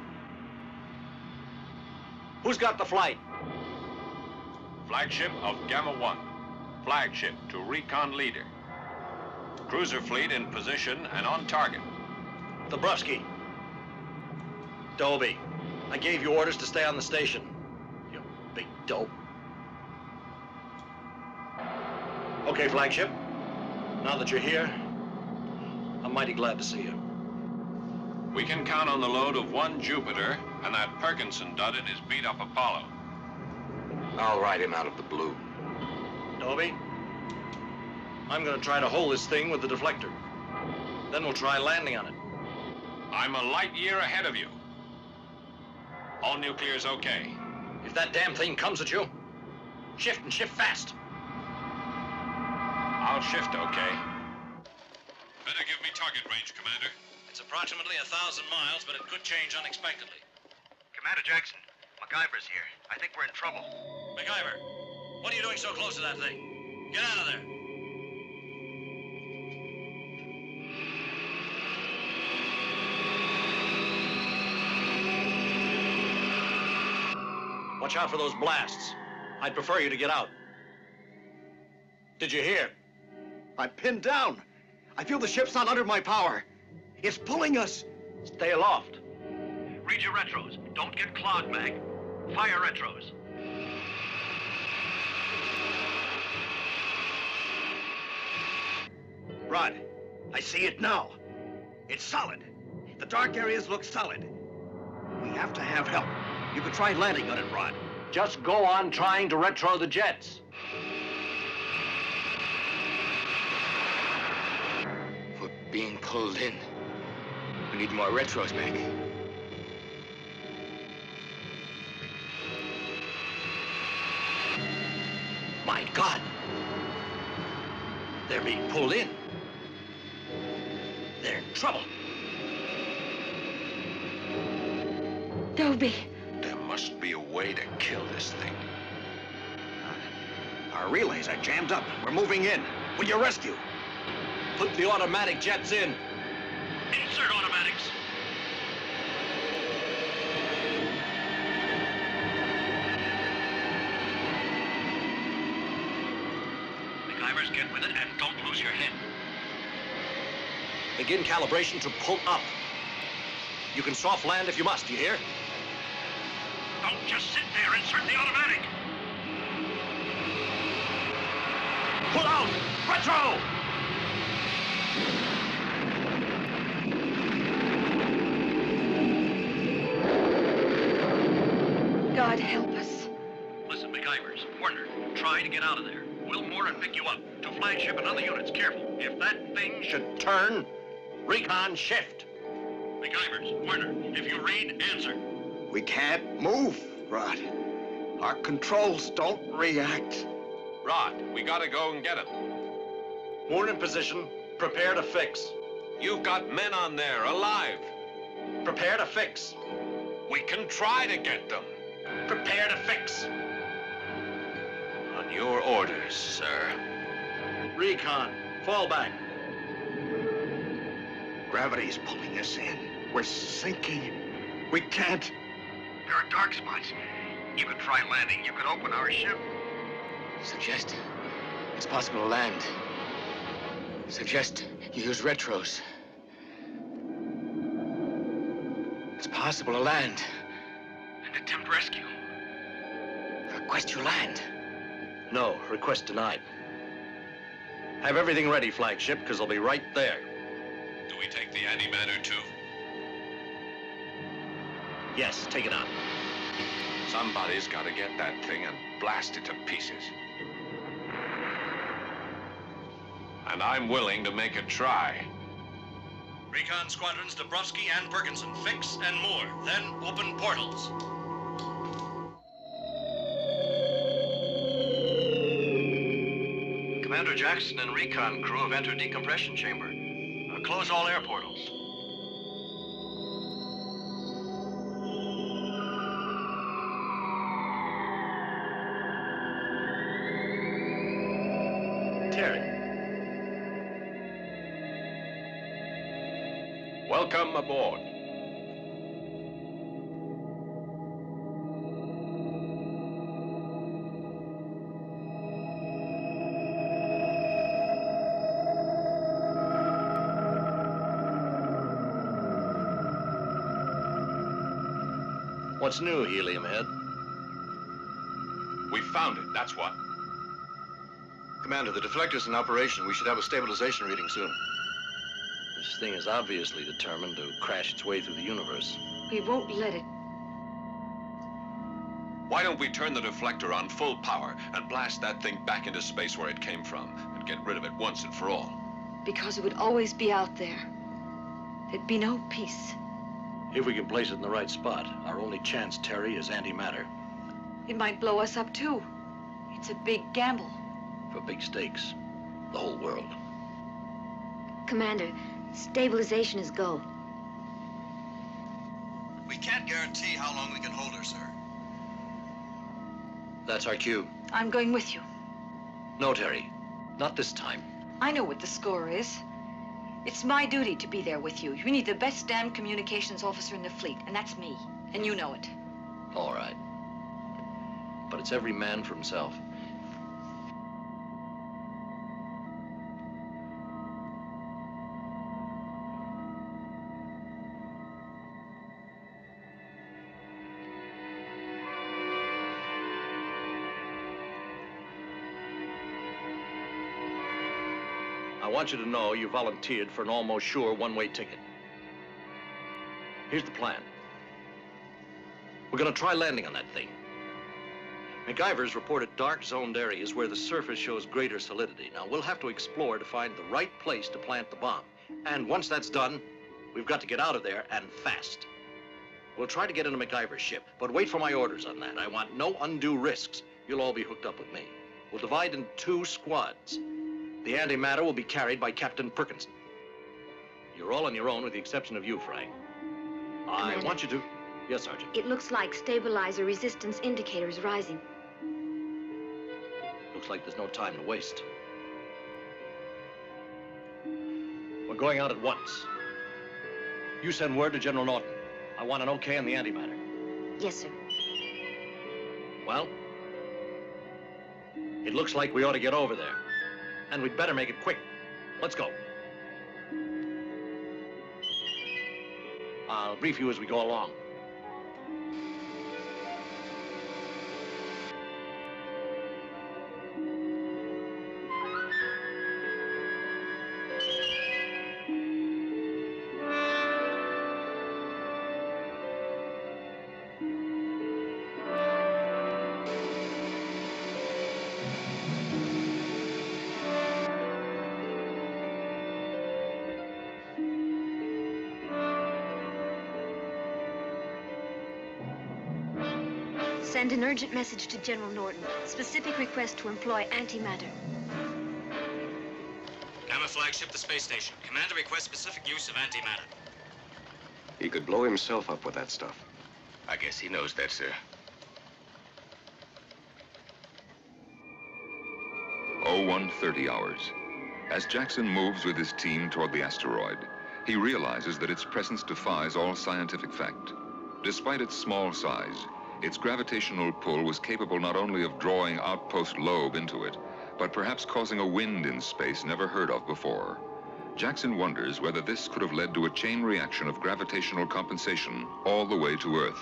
Who's got the flight? Flagship of Gamma 1. Flagship to recon leader. Cruiser fleet in position and on target. Dabrowski. Dobie. I gave you orders to stay on the station. You big dope. Okay, flagship. Now that you're here, I'm mighty glad to see you. We can count on the load of 1 Jupiter and that Perkinson dud in his beat-up Apollo. I'll ride him out of the blue. Dobie, I'm gonna try to hold this thing with the deflector. Then we'll try landing on it. I'm a light year ahead of you. All nuclear's okay. If that damn thing comes at you, shift and shift fast. I'll shift okay. Better give me target range, Commander. It's approximately 1,000 miles, but it could change unexpectedly. Commander Jackson, MacGyver's here. I think we're in trouble. MacGyver, what are you doing so close to that thing? Get out of there. Watch out for those blasts. I'd prefer you to get out. Did you hear? I'm pinned down. I feel the ship's not under my power. It's pulling us. Stay aloft. Read your retros. Don't get clogged, Mag. Fire retros. Rod, I see it now. It's solid. The dark areas look solid. We have to have help. You could try landing on it, Rod. Just go on trying to retro the jets. We're being pulled in. We need more retros, Mac. My God. They're being pulled in. They're in trouble. Dobie. There must be a way to kill this thing. Our relays are jammed up. We're moving in. Will you rescue? Put the automatic jets in. Insert automatics. MacGyvers, get with it and don't lose your head. Begin calibration to pull up. You can soft land if you must, you hear? Don't just sit there. Insert the automatic. Pull out! Retro! God help us. Listen, MacGyvers, Warner, try to get out of there. We'll moor and pick you up. To flagship and other units, careful. If that thing should Turn. Recon shift. MacGyvers, Warner, if you read, answer. We can't move, Rod. Our controls don't react. Rod, we gotta go and get him. Moor in position. Prepare to fix. You've got men on there, alive. Prepare to fix. We can try to get them. Prepare to fix. On your orders, sir. Recon. Fall back. Gravity's pulling us in. We're sinking. We can't. There are dark spots. You could try landing. You could open our ship. Suggest it's possible to land. Suggest you use retros. It's possible to land. And attempt rescue. Request you land. No, request denied. Have everything ready, flagship, because they'll be right there. Do we take the antimatter too? Yes, take it on. Somebody's got to get that thing and blast it to pieces. And I'm willing to make a try. Recon squadrons Dabrowski and Perkinson, fix and moor, then open portals. Commander Jackson and recon crew have entered decompression chamber. Close all air portals. Terry. Welcome aboard. What's new, Helium Head? We found it, that's what. Commander, the deflector's in operation. We should have a stabilization reading soon. This thing is obviously determined to crash its way through the universe. We won't let it. Why don't we turn the deflector on full power and blast that thing back into space where it came from and get rid of it once and for all? Because it would always be out there. There'd be no peace. If we can place it in the right spot, our only chance, Terry, is antimatter. It might blow us up, too. It's a big gamble. For big stakes. The whole world. Commander, stabilization is go. We can't guarantee how long we can hold her, sir. That's our cue. I'm going with you. No, Terry. Not this time. I know what the score is. It's my duty to be there with you. You need the best damn communications officer in the fleet, and that's me. And you know it. All right. But it's every man for himself. I want you to know you volunteered for an almost sure one-way ticket. Here's the plan. We're gonna try landing on that thing. MacGyver's reported dark zoned areas where the surface shows greater solidity. Now, we'll have to explore to find the right place to plant the bomb. And once that's done, we've got to get out of there, and fast. We'll try to get into MacGyver's ship, but wait for my orders on that. I want no undue risks. You'll all be hooked up with me. We'll divide in 2 squads. The antimatter will be carried by Captain Perkinson. You're all on your own with the exception of you, Frank. I want you to... Yes, Sergeant. It looks like stabilizer resistance indicator is rising. Looks like there's no time to waste. We're going out at once. You send word to General Norton. I want an okay on the antimatter. Yes, sir. Well, it looks like we ought to get over there. And we'd better make it quick. Let's go. I'll brief you as we go along. Send an urgent message to General Norton. Specific request to employ antimatter. Gamma flagship, the space station. Commander requests specific use of antimatter. He could blow himself up with that stuff. I guess he knows that, sir. 0130 hours. As Jackson moves with his team toward the asteroid, he realizes that its presence defies all scientific fact. Despite its small size, its gravitational pull was capable not only of drawing Outpost Loeb into it, but perhaps causing a wind in space never heard of before. Jackson wonders whether this could have led to a chain reaction of gravitational compensation all the way to Earth.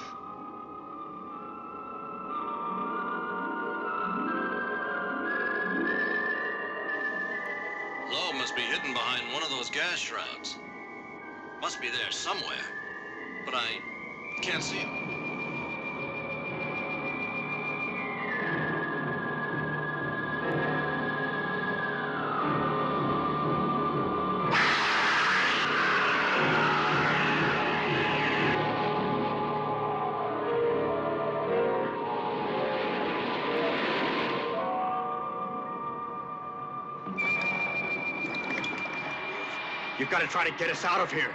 Loeb must be hidden behind one of those gas shrouds. Must be there somewhere, but I can't see him. You've got to try to get us out of here.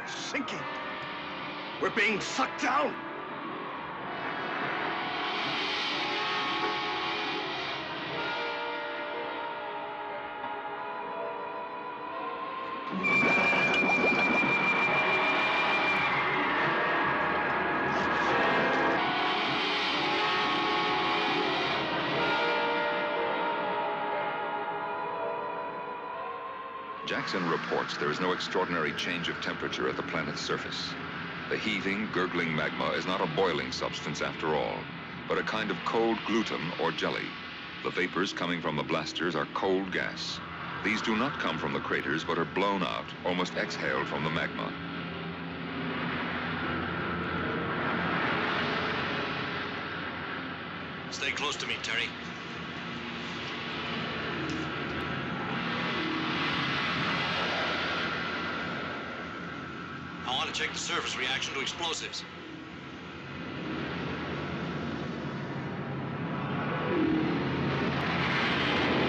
We're sinking. We're being sucked down. Jackson reports there is no extraordinary change of temperature at the planet's surface. The heaving, gurgling magma is not a boiling substance after all, but a kind of cold gluten or jelly. The vapors coming from the blasters are cold gas. These do not come from the craters, but are blown out, almost exhaled from the magma. Stay close to me, Terry. I want to check the surface reaction to explosives.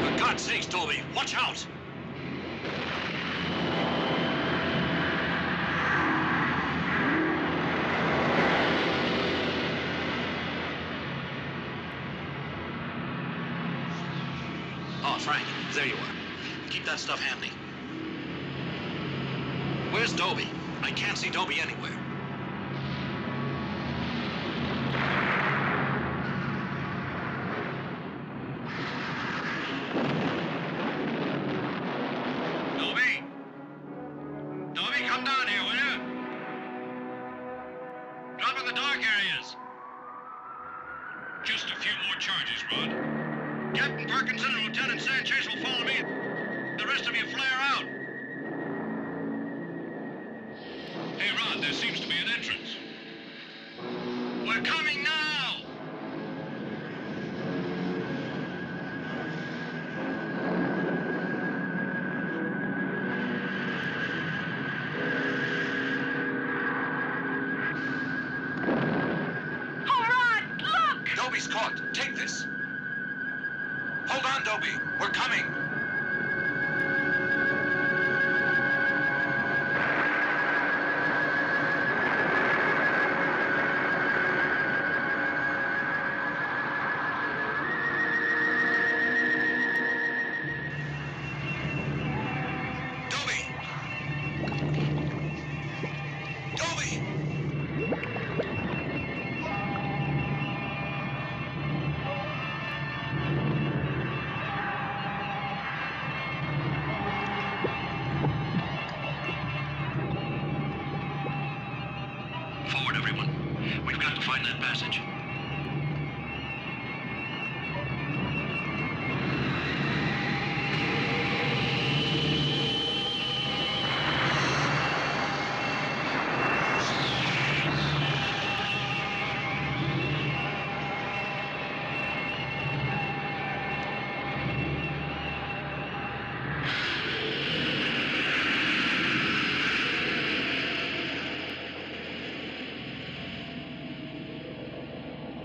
For God's sakes, Toby, watch out! Oh, Frank, there you are. Keep that stuff handy. Where's Toby? I can't see Toby anywhere. Toby! Toby, come down here, will you? Drop in the dark areas. Just a few more charges, Rod. Captain Perkinson and Lieutenant Sanchez will follow me. The rest of you flare out. Hey, Rod, there seems to be an entrance. We're coming now! Oh, Rod, look! Dobie's caught. Take this. Hold on, Dobie. We're coming. Forward, everyone. We've got to find that passage.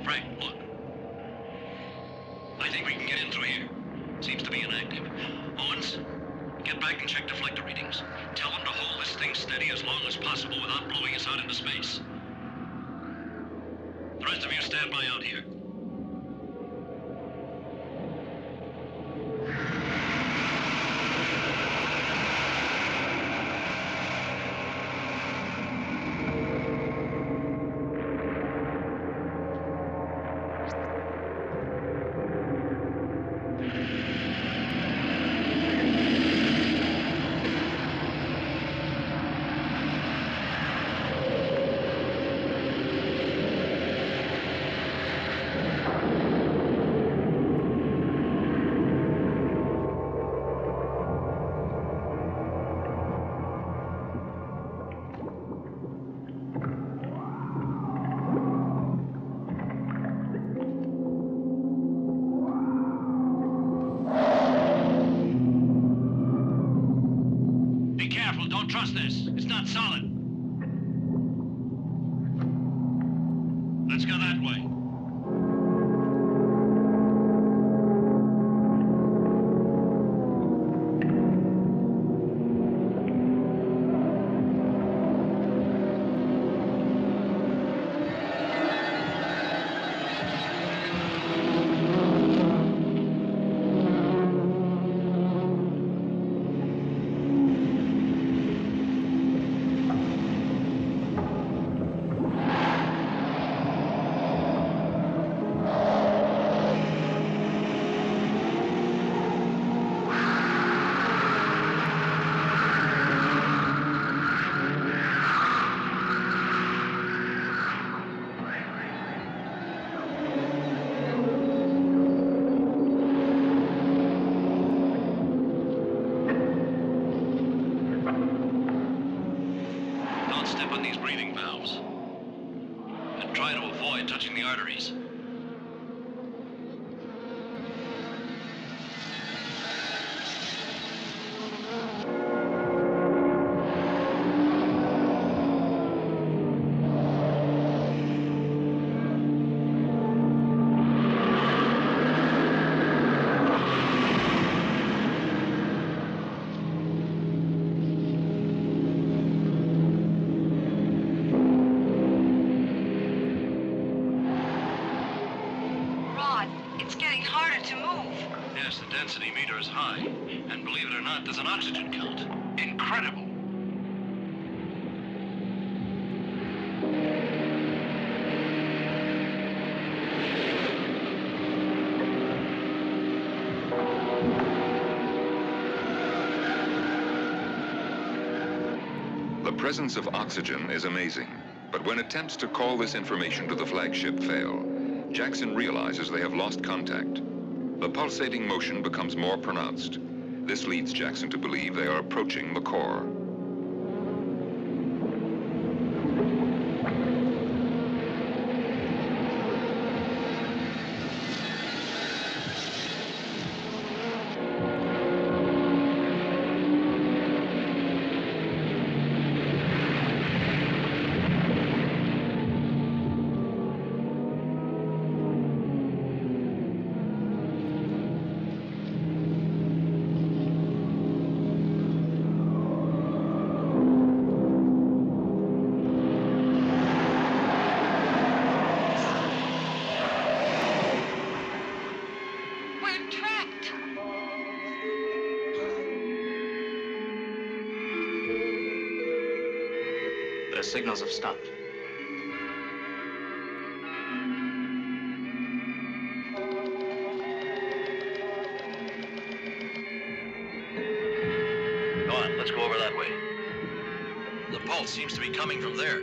Frank, look. I think we can get in through here. Seems to be inactive. Owens, get back and check deflector readings. Tell them to hold this thing steady as long as possible without blowing us out into space. The rest of you stand by out here. Be careful, don't trust this. It's not solid. Let's go that way. valves. And try to avoid touching the arteries. It's getting harder to move. Yes, the density meter is high. And believe it or not, there's an oxygen count. Incredible. The presence of oxygen is amazing, but when attempts to call this information to the flagship fail, Jackson realizes they have lost contact. The pulsating motion becomes more pronounced. This leads Jackson to believe they are approaching the core. The signals have stopped. Go on, let's go over that way. The pulse seems to be coming from there.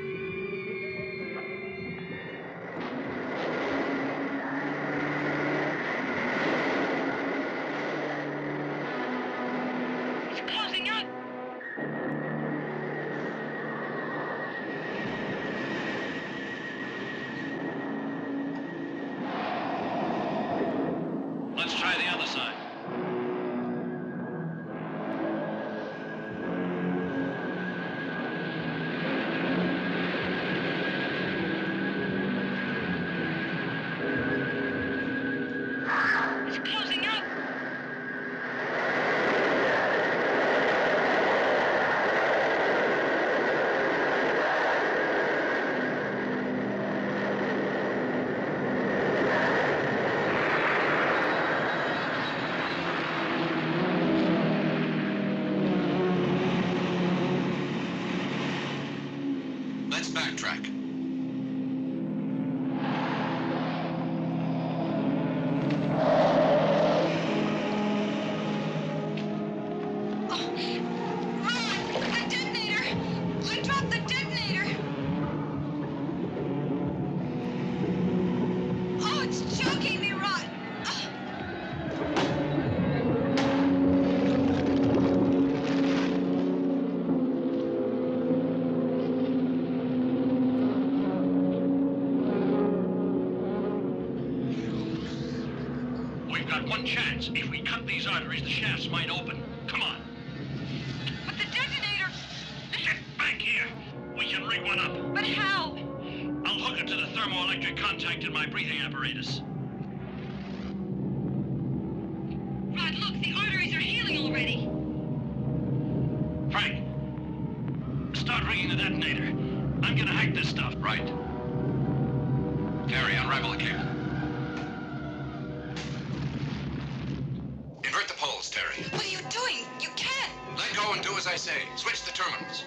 It's closing up. Let's try the other side. It's closing up. Let's backtrack. The detonator! I dropped the detonator! Oh, it's choking me, Rod! We've got one chance. If we cut these arteries, the shafts might open. Come on. But the detonator! Get back here. We can rig one up. But how? I'll hook it to the thermoelectric contact in my breathing apparatus. Rod, look, the arteries are healing already. Frank, start rigging the detonator. I'm gonna hack this stuff. Right. Terry, unravel the cable. Invert the poles, Terry. What are you doing? You can't! Let go and do as I say. Switch the terminals.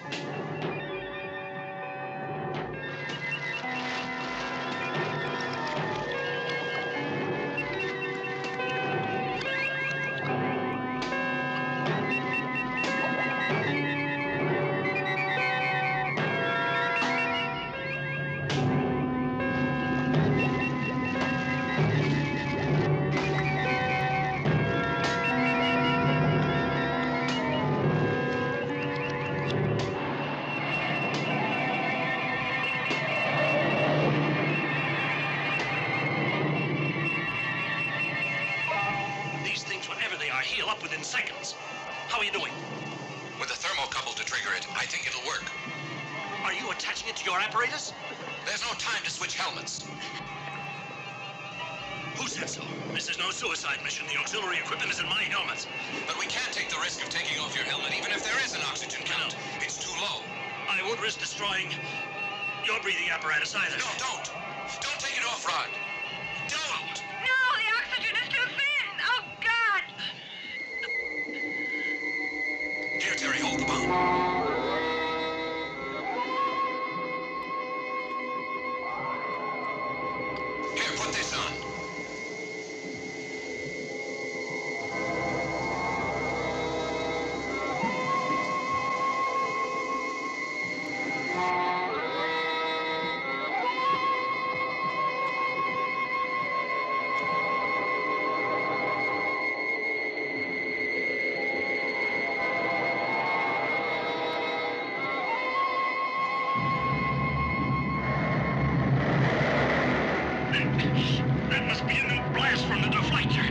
up within seconds. How are you doing? With a thermocouple to trigger it, I think it'll work. Are you attaching it to your apparatus? There's no time to switch helmets. Who said so? This is no suicide mission. The auxiliary equipment is in my helmets. But we can't take the risk of taking off your helmet, even if there is an oxygen count. It's too low. I won't risk destroying your breathing apparatus either. No, don't. Don't take it off, Rod. Don't. No, the oxygen is too thin. Oh, God. Here, Terry, hold the bomb. Here, put this on. That must be a new blast from the deflector.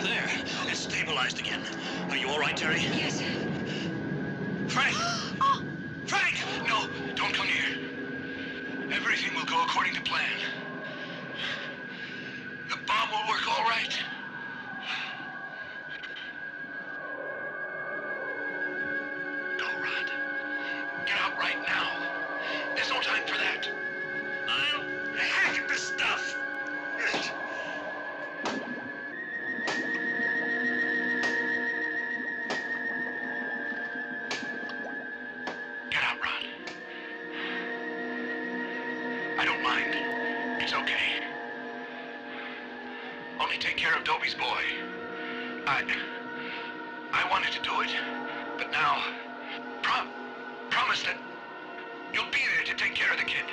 There, it's stabilized again. Are you all right, Terry? Yes. Frank! Frank! No, don't come near. Everything will go according to plan. The bomb will work all right. Go, Rod. Get out right now. There's no time for that. I'll hack at this stuff. Get out, Rod. I don't mind. It's okay. Only take care of Dobie's boy. I wanted to do it, but now, promise that you'll be there to take care of the kid.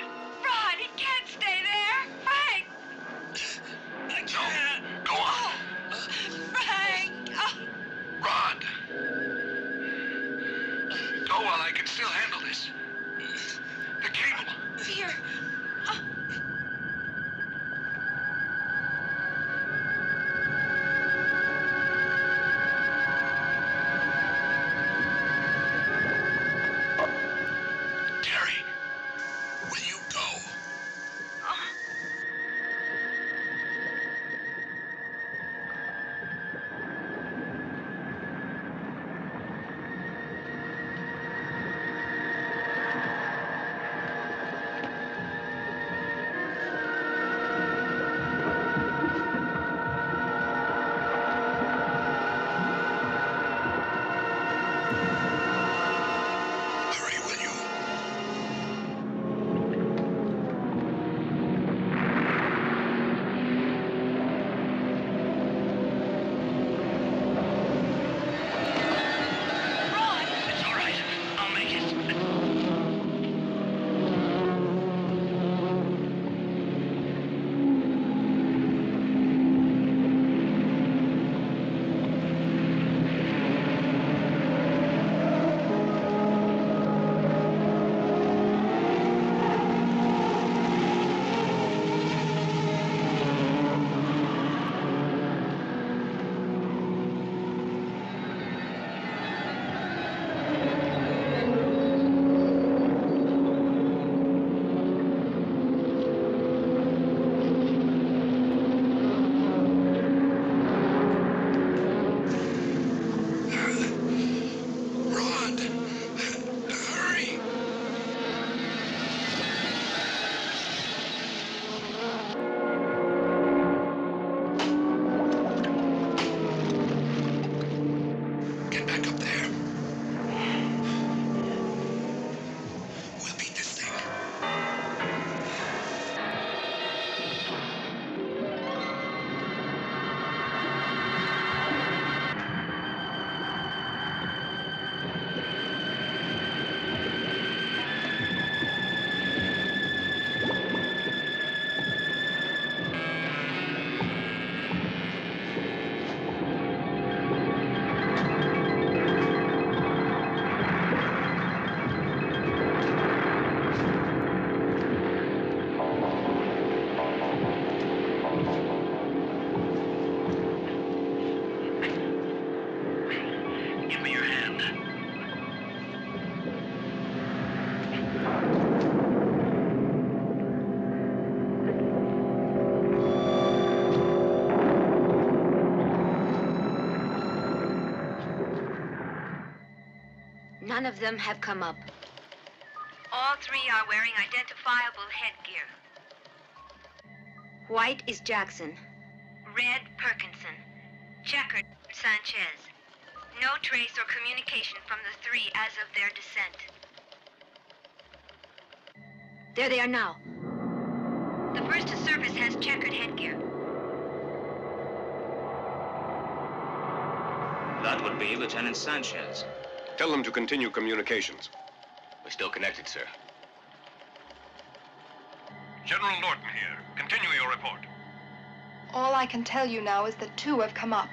Rod, he can't stay there. Frank! I can't. Oh. Go on. Frank! Oh. Rod. Go while I can still handle this. The cable. Here. Terry, will you go? None of them have come up. All three are wearing identifiable headgear. White is Jackson. Red, Perkinson. Checkered, Sanchez. No trace or communication from the three as of their descent. There they are now. The first to surface has checkered headgear. That would be Lieutenant Sanchez. Tell them to continue communications. We're still connected, sir. General Norton here. Continue your report. All I can tell you now is that 2 have come up.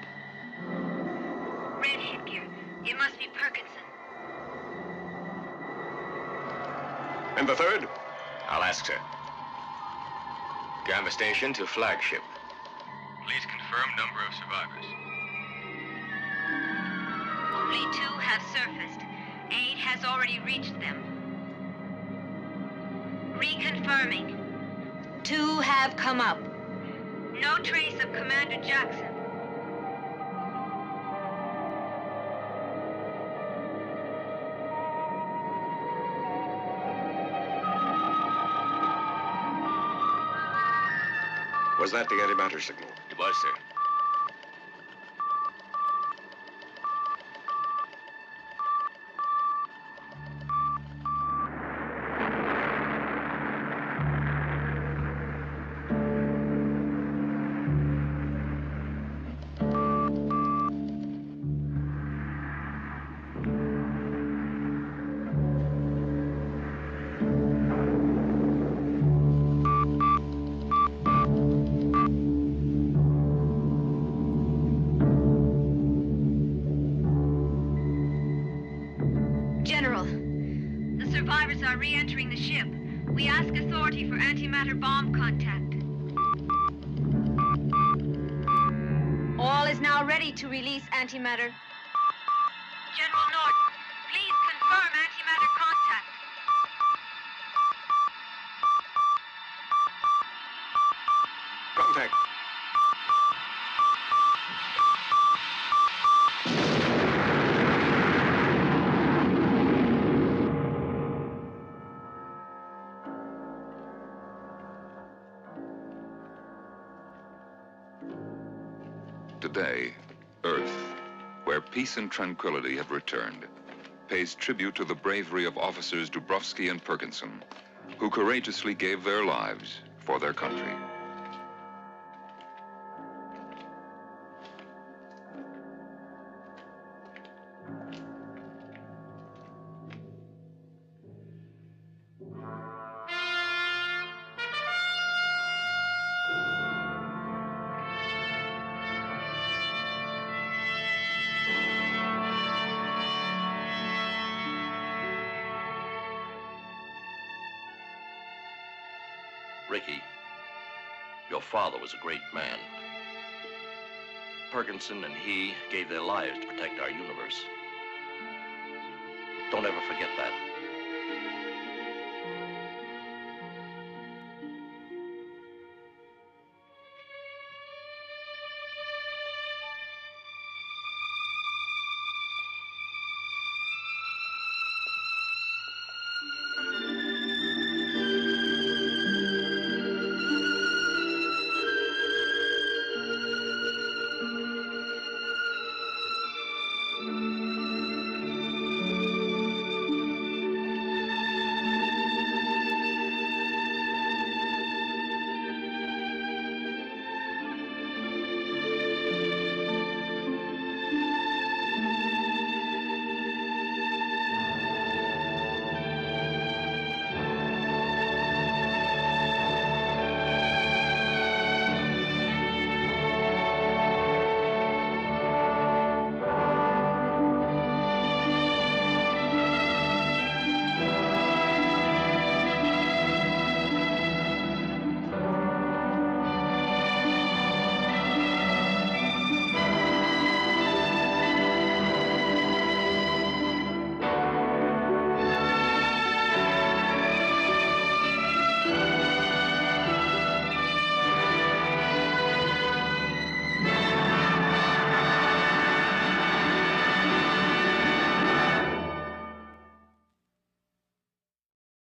Red headgear. It must be Perkinson. And the third? I'll ask, sir. Gamma Station to flagship. Please confirm number of survivors. Only 2 have surfaced. 8 has already reached them. Reconfirming. 2 have come up. No trace of Commander Jackson. Was that the antimatter signal? It was, sir. General, the survivors are re-entering the ship. We ask authority for antimatter bomb contact. All is now ready to release antimatter. General Norton, please confirm antimatter contact. Contact. Today, Earth, where peace and tranquility have returned, pays tribute to the bravery of officers Dubrovsky and Perkinson, who courageously gave their lives for their country. Ricky, your father was a great man. Perkinson and he gave their lives to protect our universe. Don't ever forget that.